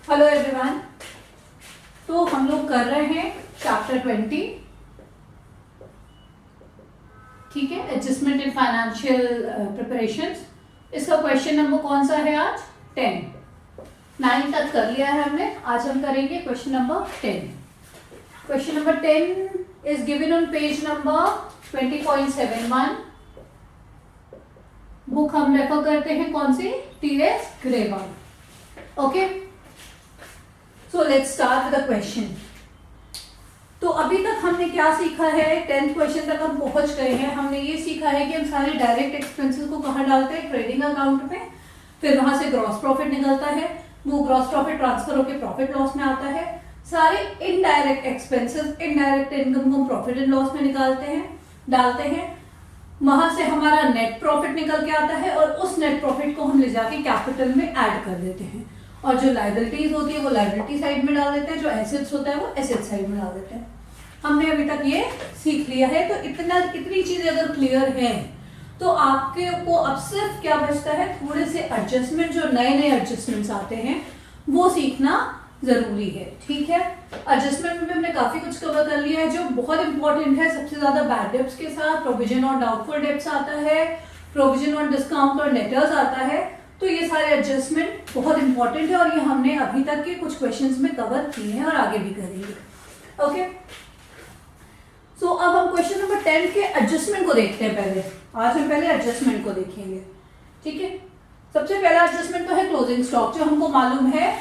Hello everyone. तो हम लोग कर रहे हैं चैप्टर 20, ठीक है, एडजस्टमेंट इन फाइनेंशियल प्रिपरेशंस। इसका क्वेश्चन नंबर कौन सा है आज? 10। 9 तक कर लिया है हमने, आज हम करेंगे question number 10। Question number 10 is given on page number 20.71। Book हम रेफर करते हैं कौन सी? TS Grewal. Okay, so let's start with the question. तो अभी तक हमने क्या सीखा है? 10th क्वेश्चन तक हम पहुंच गए हैं। हमने ये सीखा है कि हम सारे डायरेक्ट एक्सपेंसेस को कहाँ डालते हैं? ट्रेडिंग अकाउंट में। फिर वहां से ग्रॉस प्रॉफिट निकलता है, वो ग्रॉस प्रॉफिट ट्रांसफर होकर प्रॉफिट लॉस में आता है। सारे इनडायरेक्ट एक्सपेंसेस, इनडायरेक्ट इनकम को हम प्रॉफिट एंड लॉस में निकालते हैं, डालते हैं। वहां से हमारा नेट प्रॉफिट निकल के आता है और उस नेट प्रॉफिट को हम ले जाके कैपिटल में ऐड कर देते हैं। और जो लायबिलिटीज होती है वो लायबिलिटी साइड में डाल देते हैं, जो एसेट्स होता है वो एसेट साइड में डाल देते हैं। हमने अभी तक ये सीख लिया है। तो इतनी चीजें अगर क्लियर है तो आपके को अब सिर्फ क्या बचता है? थोड़े से एडजस्टमेंट, जो नए नए एडजस्टमेंट्स आते हैं वो सीखना जरूरी है, ठीक है। एडजस्टमेंट में हमने काफी कुछ कवर कर लिया है। जो बहुत इंपॉर्टेंट है, सबसे ज्यादा बैड डेब्ट्स के साथ प्रोविजन ऑन डाउटफुल डेब्ट्स आता है, प्रोविजन ऑन डिस्काउंट और नेटर्स आता है। तो ये सारे एडजस्टमेंट बहुत इंपॉर्टेंट है और ये हमने अभी तक के कुछ क्वेश्चंस में कवर किए हैं और आगे भी करेंगे। ओके, सो अब हम क्वेश्चन नंबर 10 के एडजस्टमेंट को देखते हैं। आज हम पहले एडजस्टमेंट को देखेंगे, ठीक है। सबसे पहला एडजस्टमेंट तो है क्लोजिंग स्टॉक, जो हमको मालूम है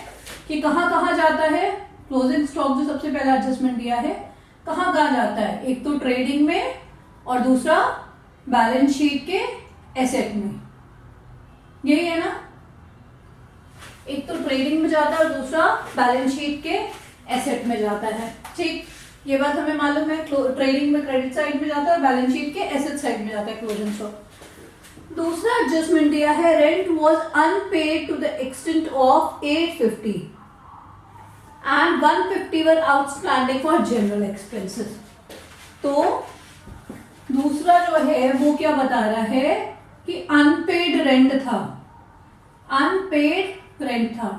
कि कहाँ कहाँ जाता है। क्लोजिंग स्टॉक जो सबसे पहला एडजस्टमेंट दिया है, कहाँ कहाँ जाता है? एक तो ट्रेडिंग में और दूसरा बैलेंस शीट के एसेट में, यही है ना। एक तो ट्रेडिंग में जाता है और दूसरा बैलेंस शीट के एसेट में जाता है, ठीक। ये बात हमें मालूम है। ट्रेडिंग में क्रेडिट साइड में जाता है और बैलेंस शीट के एसेट साइड में जाता है क्लोजिंग स्टॉक। दूसरा एडजस्टमेंट दिया है, rent was unpaid to the extent of 850 and 150 were outstanding for general expenses. तो दूसरा जो है वो क्या बता रहा है कि अनपेड रेंट था, अनपेड रेंट था,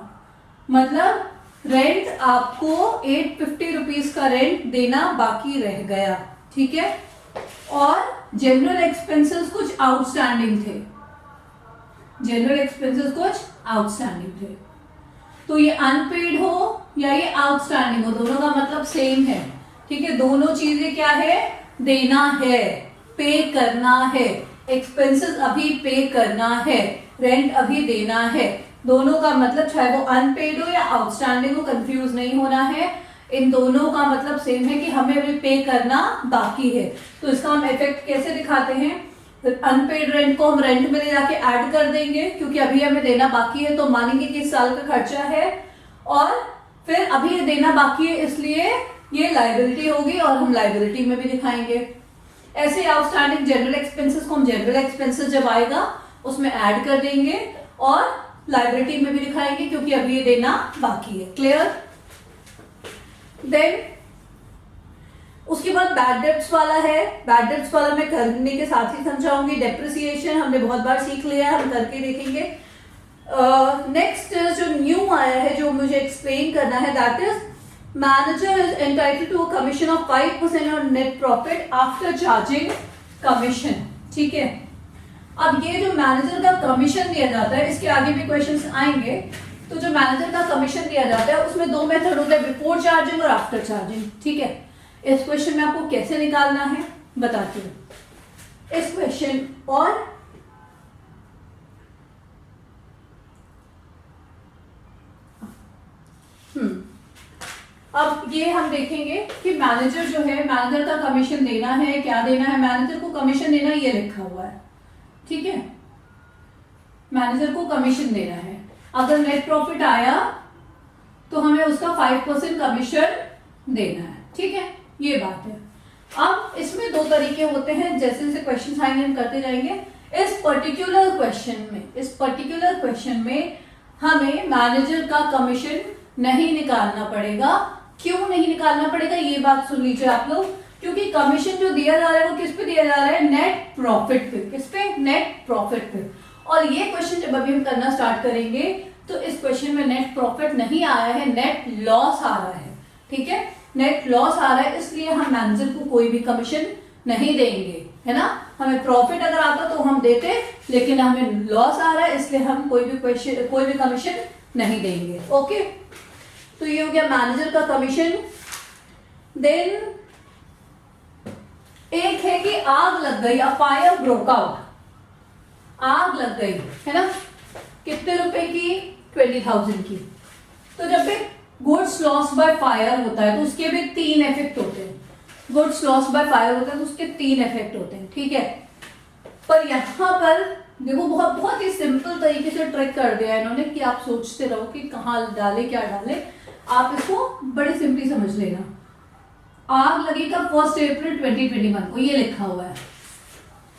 मतलब रेंट आपको 850 रुपीज का रेंट देना बाकी रह गया, ठीक है। और जनरल एक्सपेंसेस कुछ आउटस्टैंडिंग थे, जनरल एक्सपेंसेस कुछ आउटस्टैंडिंग थे। तो ये अनपेड हो या ये आउटस्टैंडिंग हो, दोनों का मतलब सेम है, ठीक है। दोनों चीजें क्या है? देना है, पे करना है। एक्सपेंसेस अभी पे करना है, रेंट अभी देना है। दोनों का मतलब चाहे वो अनपेड हो या आउटस्टैंडिंग हो, कंफ्यूज नहीं होना है। इन दोनों का मतलब सेम है कि हमें अभी पे करना बाकी है। तो इसका हम इफेक्ट कैसे दिखाते हैं? अनपेड रेंट को हम रेंट में ले जाके ऐड कर देंगे, क्योंकि अभी हमें देना बाकी है, तो मानेंगे कि इस साल का खर्चा है और फिर अभी ये देना बाकी है, इसलिए ये लायबिलिटी होगी और हम लायबिलिटी में भी दिखाएंगे। ऐसे आउटस्टैंडिंग जनरल एक्सपेंसेस को हम जनरल एक्सपेंसेस जब आएगा उसमें ऐड कर देंगे और लायबिलिटी में भी दिखाएंगे, क्योंकि अभी ये देना बाकी है। क्लियर? देन उसके बाद बैड डेब्ट्स वाला है। बैड डेब्ट्स वाला मैं करने के साथ ही समझाऊंगी। डेप्रिसिएशन हमने बहुत बार सीख लिया है, हम करके देखेंगे। नेक्स्ट जो न्यू आया है, जो मुझे एक्सप्लेन करना है, that is manager is entitled to a commission of 5% on net profit after charging commission, ठीक है। अब ये जो मैनेजर का कमीशन दिया जाता है, इसके आगे भी क्वेश्चंस आएंगे। तो जो मैनेजर का कमीशन दिया जाता है उसमें दो मेथड होते हैं, बिफोर चार्जिंग और आफ्टर चार्जिंग, ठीक है। इस क्वेश्चन में आपको कैसे निकालना है बताती हूं। इस क्वेश्चन और अब ये हम देखेंगे कि मैनेजर जो है, मैनेजर का कमीशन देना है, क्या देना है? मैनेजर को कमीशन देना, ये लिखा हुआ है, ठीक है। मैनेजर को कमीशन देना है। अगर नेट प्रॉफिट आया तो हमें उसका 5% कमीशन देना है, ठीक है। ये बात है। अब इसमें दो तरीके होते हैं, जैसे जैसे क्वेश्चन आएंगे हम करते जाएंगे। इस पर्टिकुलर क्वेश्चन में हमें मैनेजर का कमीशन नहीं निकालना पड़ेगा। क्यों नहीं निकालना पड़ेगा? ये बात सुन लीजिए आप लोग। क्योंकि कमीशन जो दिया जा रहा है वो किस पे दिया जा रहा है? नेट प्रॉफिट पे। किस पे? नेट प्रॉफिट पे। और ये क्वेश्चन जब अभी हम करना स्टार्ट करेंगे तो इस क्वेश्चन में नेट प्रॉफिट नहीं आ रहा है, नेट लॉस आ रहा है। ठीक है, नेट लॉस आ रहा है, इसलिए हम मैनेजर को कोई भी कमीशन नहीं देंगे, है ना। हमें प्रॉफिट अगर आता तो हम देते, लेकिन हमें लॉस आ रहा है इसलिए हम कोई भी कमीशन नहीं देंगे। ओके, तो ये हो गया मैनेजर का कमीशन। देन एक है कि आग लग गई, अ फायर ब्रोक आउट, आग लग गई, है ना। कितने रुपए की? 20,000 की। तो जब भी गुड्स लॉस बाय फायर होता है तो उसके भी 3 इफेक्ट होते हैं। गुड्स लॉस बाय फायर होता है तो उसके 3 इफेक्ट होते हैं। ठीक है, पर यहां पर देखो बहुत ही सिंपल तरीके से ट्रिक कर दिया है इन्होंने कि आप सोचते रहो कि कहाँ डाले क्या डाले, आप इसको बड़े सिंपली समझ लेना। आग लगी कब? 1 अप्रैल 2021 को, ये लिखा हुआ है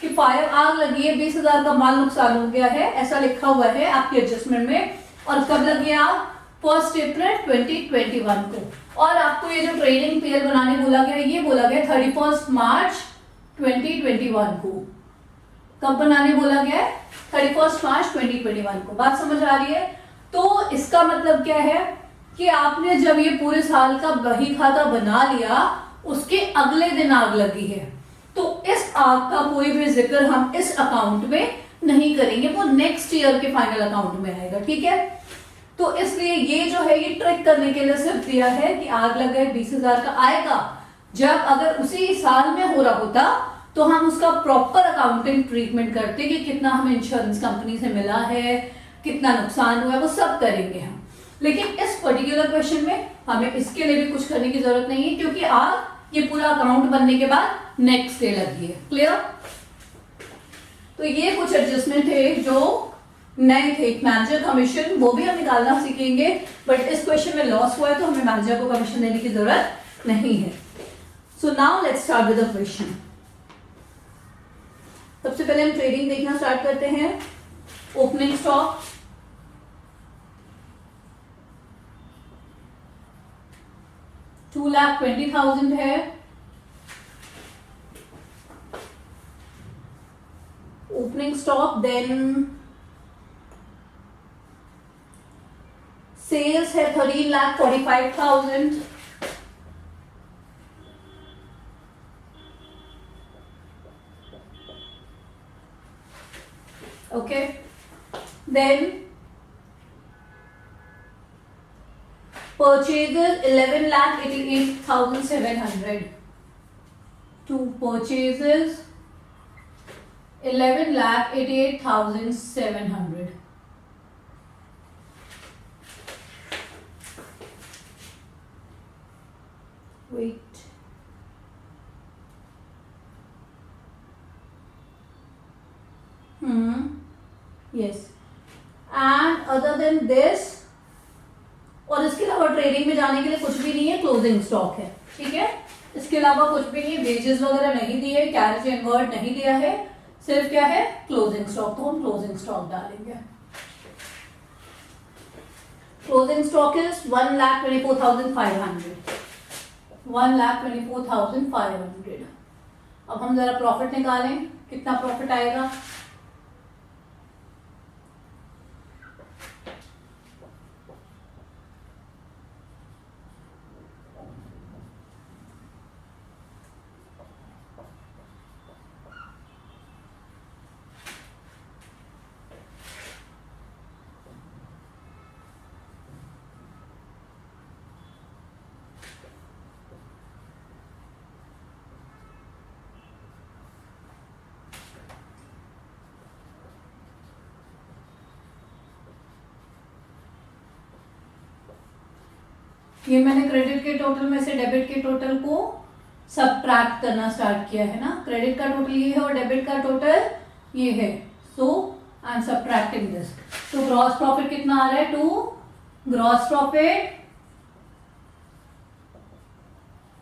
कि फायर आग लगी है, 20,000 का माल नुकसान हो गया है, ऐसा लिखा हुआ है आपके एडजस्टमेंट में। और कब लगी आग? 1 अप्रैल 2021 को। और आपको ये जो ट्रेडिंग पीएल बनाने बोला गया है, ये बोला गया 31 मार्च 2021 को। कब बनाने बोला गया है? 31 मार्च 2021 को। बात समझ आ रही है? तो इसका मतलब क्या है कि आपने जब ये पूरे साल का बही खाता बना लिया, उसके अगले दिन आग लगी है, तो इस आग का कोई भी जिक्र हम इस अकाउंट में नहीं करेंगे, वो नेक्स्ट ईयर के फाइनल अकाउंट में आएगा। ठीक है, तो इसलिए ये जो है ये ट्रिक करने के लिए सिर्फ दिया है कि आग लग गए 20,000 का आएगा। जब अगर उसी साल में हो रहा होता तो हम उसका प्रॉपर अकाउंटिंग ट्रीटमेंट करते कि कितना हमें इंश्योरेंस कंपनी से मिला है, कितना नुकसान हुआ है, वो सब करेंगे हम। लेकिन इस पर्टिकुलर क्वेश्चन में हमें इसके लिए भी कुछ करने की जरूरत नहीं है, क्योंकि आग ये पूरा अकाउंट बनने के बाद नेक्स्ट डे लगी है। क्लियर? तो ये कुछ एडजस्टमेंट थे जो नए थे। मैनेजर कमीशन वो भी हम निकालना सीखेंगे, बट इस क्वेश्चन में लॉस हुआ है तो हमें मैनेजर को कमीशन देने की जरूरत नहीं है। So now let's start with the question. सबसे पहले हम ट्रेडिंग देखना स्टार्ट करते हैं। ओपनिंग स्टॉक, $2,20,000 है। ओपनिंग स्टॉक, देन सेल्स है 13,45,000। Okay, then purchases 11,88,700 to purchases 11,88,700. Wait. Yes. And other than this, और इसके अलावा ट्रेडिंग में जाने के लिए कुछ भी नहीं है, क्लोजिंग स्टॉक है। ठीक है, इसके अलावा कुछ भी नहीं है, वेजेस वगैरह नहीं दिए, कैरेज इनवर्ट नहीं दिया है, सिर्फ क्या है? Closing stock. तो हम क्लोजिंग स्टॉक डालेंगे। Closing stock is 1,24,500। 1,24,500। अब हम जरा प्रॉफिट निकालें, कितना प्रॉफिट आएगा? ये मैंने क्रेडिट के टोटल में से डेबिट के टोटल को सबट्रैक्ट करना स्टार्ट किया है ना। क्रेडिट का टोटल ये है और डेबिट का टोटल ये है। सो आई एम सबट्रैक्टिंग दिस। तो ग्रॉस प्रॉफिट कितना आ रहा है? 2। ग्रॉस प्रॉफिट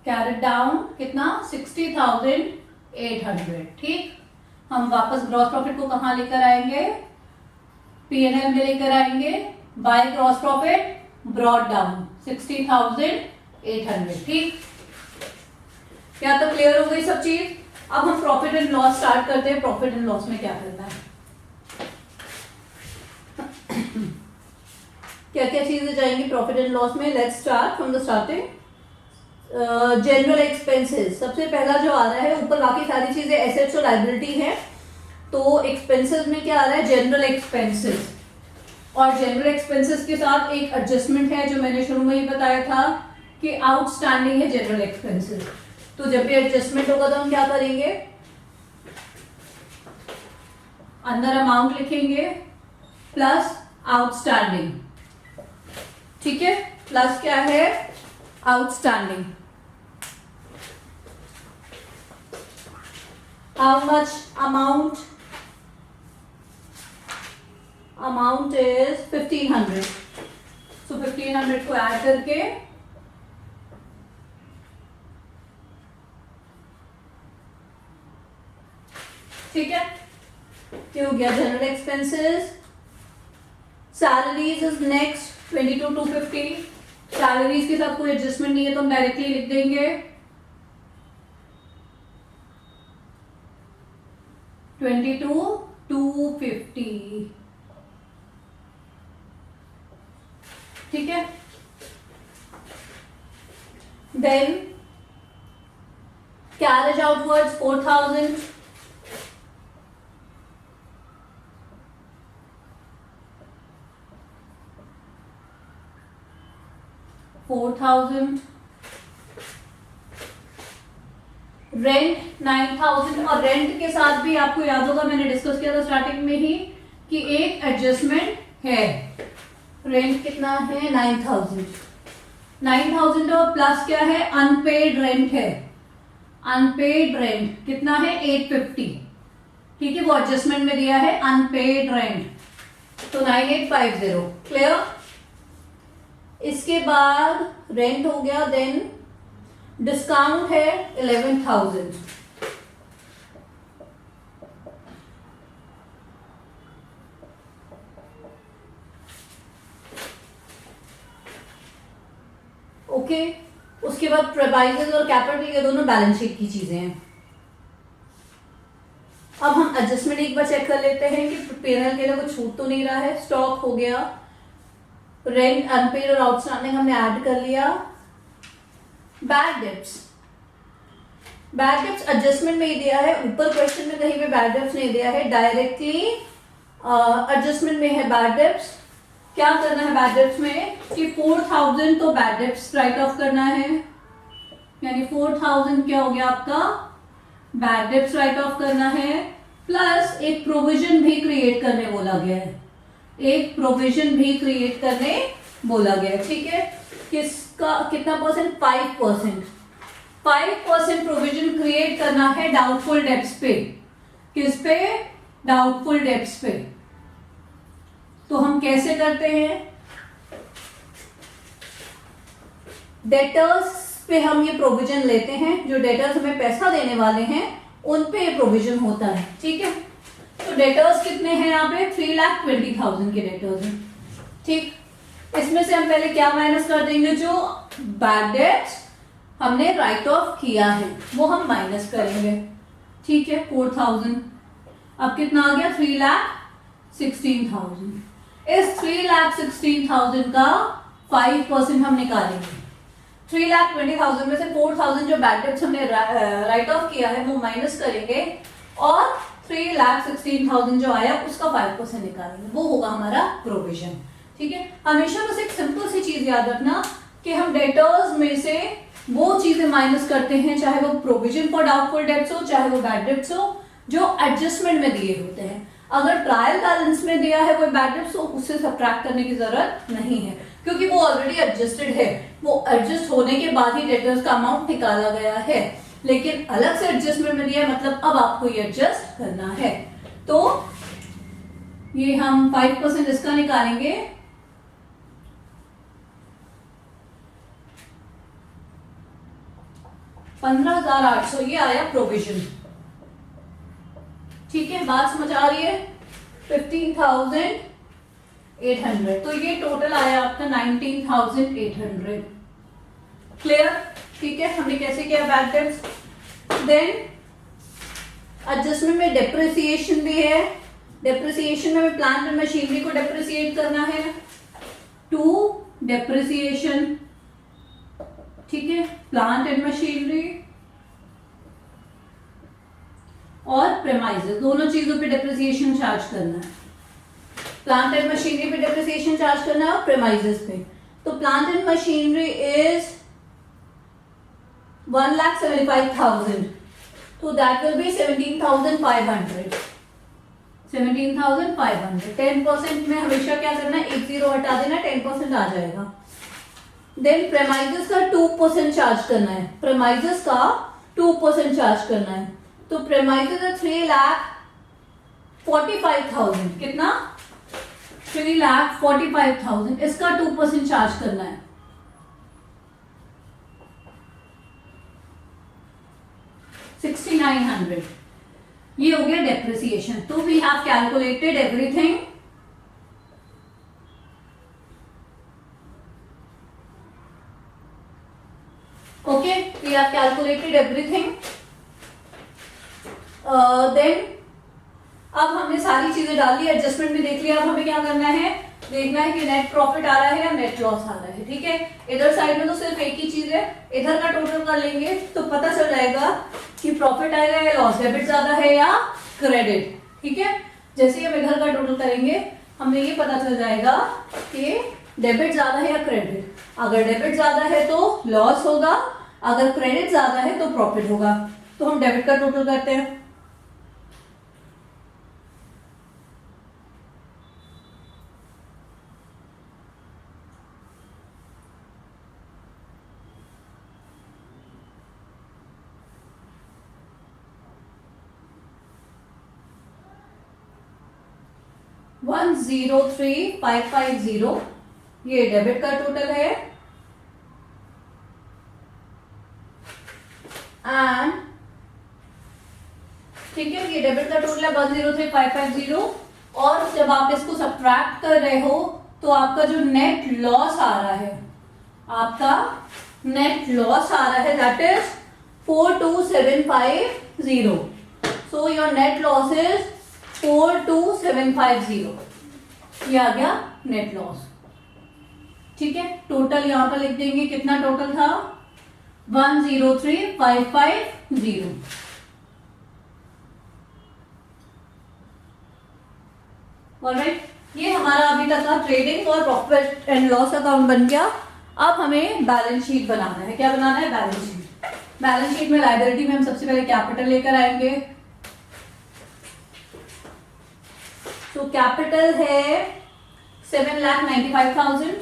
कैरेट डाउन कितना? 60,800। ठीक, हम वापस ग्रॉस प्रॉफिट को कहां लेकर आएंगे? पीएनएल में लेकर आएंगे। By gross profit brought down 60,800। ठीक, क्या तो क्लियर हो गई सब चीज? अब हम प्रॉफिट एंड लॉस स्टार्ट करते हैं। प्रॉफिट एंड लॉस में क्या करना है? क्या क्या चीजें जाएंगी प्रॉफिट एंड लॉस में? Let's start from the starting. General expenses सबसे पहला जो आ रहा है, ऊपर बाकी सारी चीजें एसेट्स और लायबिलिटी है, तो एक्सपेंसेस में क्या आ रहा है? General expenses. और जनरल एक्सपेंसेस के साथ एक एडजस्टमेंट है जो मैंने शुरू में ही बताया था कि आउटस्टैंडिंग है जनरल एक्सपेंसेस। तो जब भी एडजस्टमेंट होगा तो हम क्या करेंगे? अंदर अमाउंट लिखेंगे प्लस आउटस्टैंडिंग, ठीक है? प्लस क्या है? Outstanding. How much amount? Amount is 1500। सो 1500 को ऐड करके ठीक है, क्या हो गया? General expenses. Salaries is next 22,250। Salaries के साथ कोई एडजस्टमेंट नहीं है तो हम डायरेक्टली लिख देंगे 22,250, ठीक है? Then carriage outwards 4,000। रेंट 9,000। और रेंट के साथ भी आपको याद होगा, मैंने डिस्कस किया था स्टार्टिंग में ही कि एक एडजस्टमेंट है। रेंट कितना है? 9,000। 9,000 और प्लस क्या है? अनपेड रेंट है। अनपेड रेंट कितना है? 850, ठीक है? वो एडजस्टमेंट में दिया है अनपेड रेंट, तो 9850। क्लियर? इसके बाद रेंट हो गया। देन डिस्काउंट है 11,000। ओके, उसके बाद प्रोवाइजर्स और कैपिटल, ये दोनों बैलेंस शीट की चीजें हैं। अब हम एडजस्टमेंट एक बार चेक कर लेते हैं कि पेरोल के लिए कुछ छूट तो नहीं रहा है। स्टॉक हो गया, रेंट, अनपेड और आउटस्टैंडिंग हमने ऐड कर लिया। Bad debts, bad debts adjustment में ही दिया है, ऊपर क्वेश्चन में कहीं पे बैड डेब्ट्स नहीं दिया है, डायरेक्टली एडजस्टमेंट में है बैड डेब्ट्स। क्या करना है बैड डेब्ट्स में कि 4,000 तो बैड डेब्ट्स राइट ऑफ करना है, यानी 4,000 क्या हो गया आपका? बैड डेब्ट्स राइट ऑफ करना है। प्लस एक प्रोविजन भी क्रिएट करने बोला गया है, एक प्रोविजन भी क्रिएट करने बोला गया है, ठीक है? किसका कितना परसेंट? 5%। 5% प्रोविजन क्रिएट करना है डाउटफुल डेब्ट्स पे। किस पे? डाउटफुल डेब्ट्स पे। तो हम कैसे करते हैं? डेटर्स पे हम ये प्रोविजन लेते हैं, जो डेटर्स हमें पैसा देने वाले हैं उन पे ये प्रोविजन होता है, ठीक है? तो डेटर्स कितने हैं यहाँ पे? 3,20,000 के डेटर्स हैं, ठीक? इसमें से हम पहले क्या माइनस कर देंगे? जो बैड डेट्स हमने राइट ऑफ किया है वो हम माइनस करेंगे, ठीक है? 4,000। अब कितना आ गया? 3,16,000। इस 3,16,000 का 5% हम निकालेंगे। 3,20,000 में से 4,000 जो बैड डेट्स हमने राइट ऑफ किया है वो माइनस करेंगे और 3,16,000 जो आया उसका 5% निकालेंगे, वो होगा हमारा प्रोविजन, ठीक है? हमेशा बस एक सिंपल सी चीज याद रखना कि हम डेटर्स में से वो चीजें माइनस करते हैं, चाहे वो प्रोविजन फॉर डाउटफुल डेब्ट्स हो, चाहे वो बैड डेब्ट्स हो, जो एडजस्टमेंट में दिए होते हैं। अगर ट्रायल बैलेंस में दिया है कोई बैड डेब्ट्स तो उससे सब्ट्रैक्ट करने की जरूरत नहीं है, क्योंकि वो ऑलरेडी एडजस्टेड है। वो एडजस्ट होने के बाद ही डेटर्स का अमाउंट निकाला गया है, लेकिन अलग से एडजस्टमेंट में दिया है, मतलब अब आपको ये एडजस्ट करना है। तो ये हम 5% इसका निकालेंगे, $15,800 ये आया प्रोविजन, ठीक है? बात समझ आ रही है? 15,800, तो ये टोटल आया आपका 19,800। क्लियर? ठीक है, हमने कैसे किया बैड डेब्ट्स। देन एडजस्टमेंट में डेप्रिसिएशन भी है। डेप्रिसिएशन में प्लांट एंड मशीनरी को डेप्रिसिएट करना है, टू डेप्रिसिएशन, ठीक है, प्लांट एंड मशीनरी और प्रेमाइजेस, दोनों चीजों पे डेप्रिसिएशन चार्ज करना है। प्लांट एंड मशीनरी पे डेप्रिसिएशन चार्ज करना है और प्रेमाइजेस पे। तो प्लांट एंड मशीनरी इज 1,75,000, तो दैट विल बी 17,500। 17,500 10% में हमेशा क्या करना है, एक जीरो हटा देना, 10% आ जाएगा। देन प्रेमाइजेस का 2% चार्ज करना है, प्रेमाइजेस का 2% चार्ज करना है। तो प्रेमाइजेस है 3,45,000, कितना, 3,45,000, इसका 2% चार्ज करना है। $6,900, ये हो गया डेप्रिसिएशन। तो we have calculated everything. Okay, we have calculated everything. Then अब हमने सारी चीजें डाल ली, एडजस्टमेंट भी देख लिया। अब हमें क्या करना है, देखना है कि नेट प्रॉफिट आ रहा है या नेट लॉस आ रहा है, ठीक है। इधर साइड में तो सिर्फ एक ही चीज है, इधर का टोटल कर लेंगे तो पता चल जाएगा कि प्रॉफिट आएगा या लॉस, डेबिट ज्यादा है या क्रेडिट, ठीक है। जैसे ही हम इधर का टोटल करेंगे हमें ये पता चल जाएगा कि डेबिट ज्यादा है या क्रेडिट। अगर डेबिट ज्यादा है तो लॉस होगा, अगर क्रेडिट ज्यादा है तो प्रॉफिट होगा। तो हम डेबिट का टोटल करते हैं। $103,550, ये डेबिट का टोटल है। एंड ठीक है, ये डेबिट का टोटल है 103,550। और जब आप इसको सब्ट्रैक्ट कर रहे हो तो आपका जो नेट लॉस आ रहा है, आपका नेट लॉस आ रहा है, that is 42750। So your net loss is 42750, ये आ गया नेट लॉस, ठीक है। टोटल यहां पर लिख देंगे, कितना टोटल था, 103,550। ऑलराइट, ये हमारा अभी तक का ट्रेडिंग और प्रॉफिट एंड लॉस अकाउंट बन गया। अब हमें बैलेंस शीट बनाना है। क्या बनाना है, बैलेंस शीट। बैलेंस शीट में लायबिलिटी में हम सबसे पहले कैपिटल लेकर आएंगे। तो कैपिटल है 7,95,000।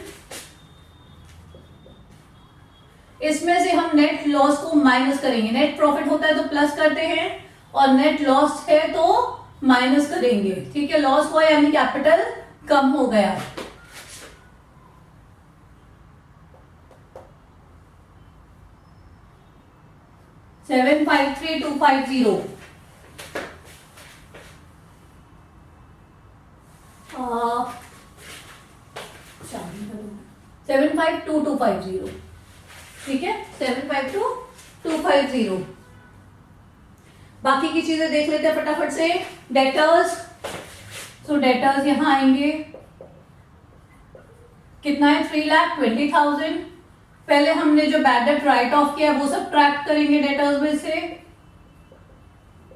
इसमें से हम नेट लॉस को माइनस करेंगे। नेट प्रॉफिट होता है तो प्लस करते हैं और नेट लॉस है तो माइनस करेंगे, ठीक है। लॉस हुआ यानी कैपिटल कम हो गया। $753,250, 752,250, ठीक है, 752,250। बाकी की चीजें देख लेते हैं फटाफट से। डेटर्स, तो डेटर्स यहां आएंगे, कितना है, 3,20,000। पहले हमने जो बैड डेट राइट ऑफ किया वो सब ट्रैक करेंगे डेटर्स में से।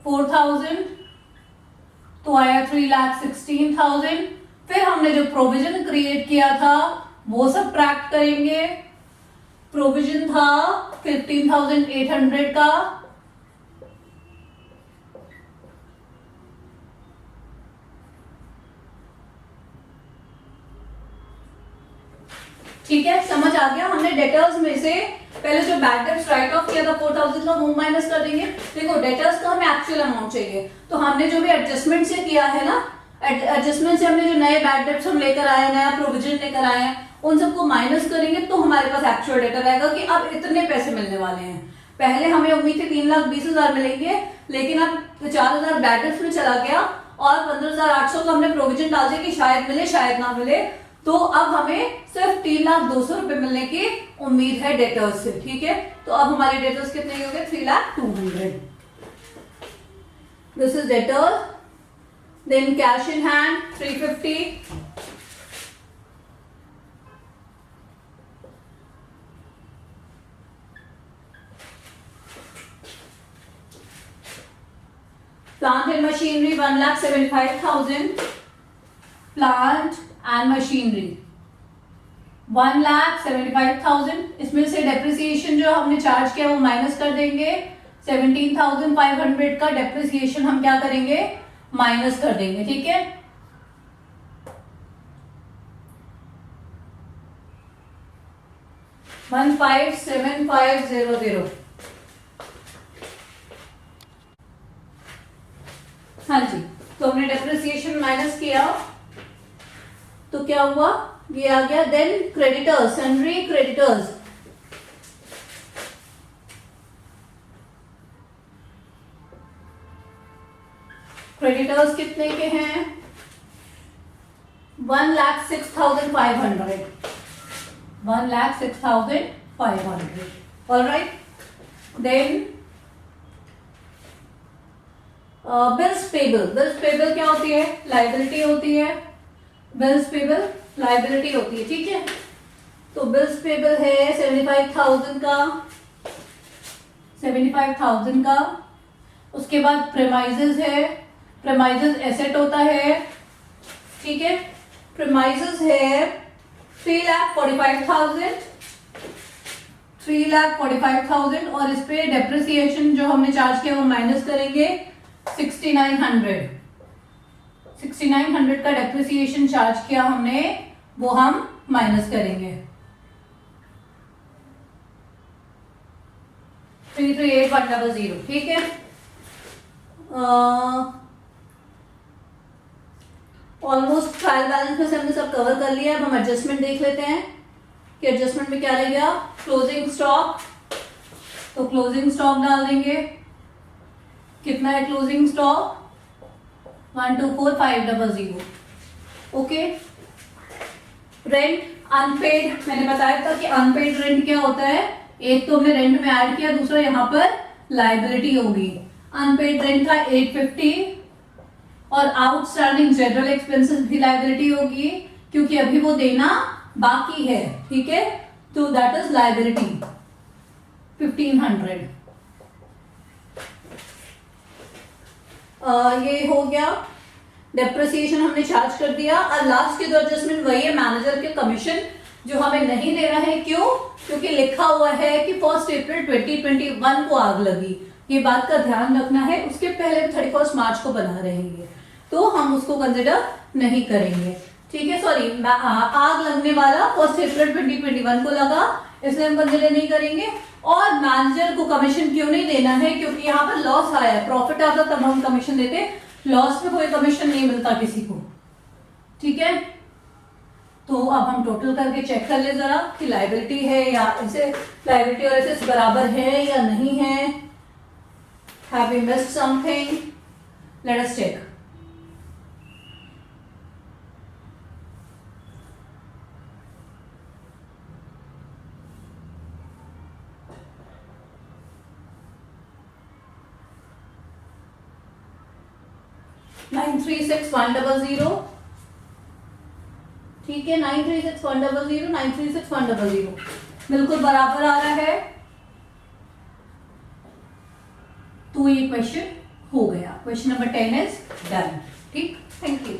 4,000 तो आया 3,16,000। फिर हमने जो प्रोविजन क्रिएट किया था वो सब ट्रैक करेंगे। प्रोविजन था 15,800 का, ठीक है, समझ आ गया। हमने डेटर्स में से पहले जो बैड डेट्स राइट ऑफ किया था 4,000 का, वो माइनस कर देंगे। देखो डेटर्स का हमें एक्चुअल अमाउंट चाहिए, तो हमने जो भी एडजस्टमेंट से किया है ना, एडजस्टमेंट से हमने जो नए बैड डेट्स हम लेकर आए, नया प्रोविजन लेकर आए हैं, उन सबको माइनस करेंगे तो हमारे पास एक्चुअल डेटा रहेगा कि अब इतने पैसे मिलने वाले हैं। पहले हमें उम्मीद थी 3,20,000 मिलेंगे, लेकिन अब 4,000 बैड डेट्स में चला गया और 15,800 का हमने प्रोविजन डाल दिया कि शायद मिले शायद ना मिले। तो अब हमें सिर्फ 3,02,000 रुपए मिलने की उम्मीद है डेटर्स से, ठीक है। तो अब हमारे डेटर्स कितने हो गए, 3,02,000। This is debtor. Then cash in hand 350, plant and machinery 1,75,000, plant and machinery 1,75,000, इसमें से डेप्रिसिएशन जो हमने चार्ज किया वो माइनस कर देंगे। 17,500 का डेप्रिसिएशन हम क्या करेंगे, माइनस कर देंगे, ठीक है। $157500। हाँ जी, तो हमने डेप्रिसिएशन माइनस किया तो क्या हुआ, ये आ गया। Then creditors, sundry creditors, creditors कितने के हैं, 1,06,500, 1,06,500। Alright, then bills payable, bills payable क्या होती है, लाइबिलिटी होती है, बिल्स पेबल लाइबिलिटी होती है, ठीक है। तो बिल्स पेबल है 75,000 का, 75,000 का। उसके बाद प्रेमाइजेस है, प्रेमाइजेस एसेट होता है, ठीक है। प्रेमाइजेस है 3,45,000, 3,45,000 और इस पे डेप्रिसिएशन जो हमने चार्ज किया वो माइनस करेंगे 6,900, 6,900 का डेप्रिसिएशन चार्ज किया हमने वो हम माइनस करेंगे। 338,100, ठीक है। ऑलमोस्ट ट्रायल बैलेंस में से हमने सब कवर कर लिया। अब हम एडजस्टमेंट देख लेते हैं कि एडजस्टमेंट में क्या रहेगा। क्लोजिंग स्टॉक, तो क्लोजिंग स्टॉक डाल देंगे, कितना है closing stock, 124,500। Okay. Rent unpaid, मैंने बताया था कि अनपेड रेंट क्या होता है, एक तो हमने रेंट में ऐड किया, दूसरा यहाँ पर लाइबिलिटी होगी। अनपेड रेंट का 850 और आउटस्टैंडिंग जनरल एक्सपेंसेस भी लाइबिलिटी होगी क्योंकि अभी वो देना बाकी है, ठीक है। तो दैट इज लाइबिलिटी 1,500। ये हो गया। डेप्रिसिएशन हमने चार्ज कर दिया। और लास्ट के दो एडजस्टमेंट वही है, मैनेजर के कमीशन जो हमें नहीं देना है। क्यों? क्योंकि लिखा हुआ है कि 1 अप्रैल 2021 को आग लगी। ये बात का ध्यान रखना है। उसके पहले 31 मार्च को बना रहेंगे तो हम उसको कंसिडर नहीं करेंगे, ठीक है। सॉरी, आग लगने वाला 1 अप्रैल 2021 को लगा, इसलिए हम कंसिडर नहीं करेंगे। और मैनेजर को कमीशन क्यों नहीं देना है? क्योंकि यहाँ पर लॉस आया है। प्रॉफिट आता तब हम कमीशन देते, लॉस में कोई कमीशन नहीं मिलता किसी को, ठीक है। तो अब हम टोटल करके चेक कर ले जरा कि लायबिलिटी है या ऐसे लायबिलिटी और एसेट्स बराबर है या नहीं है। Have we missed something? Let us check. $936,100, ठीक है। 936,100, 936,100 बिल्कुल बराबर आ रहा है। तो ये क्वेश्चन हो गया। क्वेश्चन नंबर 10 इज डन, ठीक। Thank you.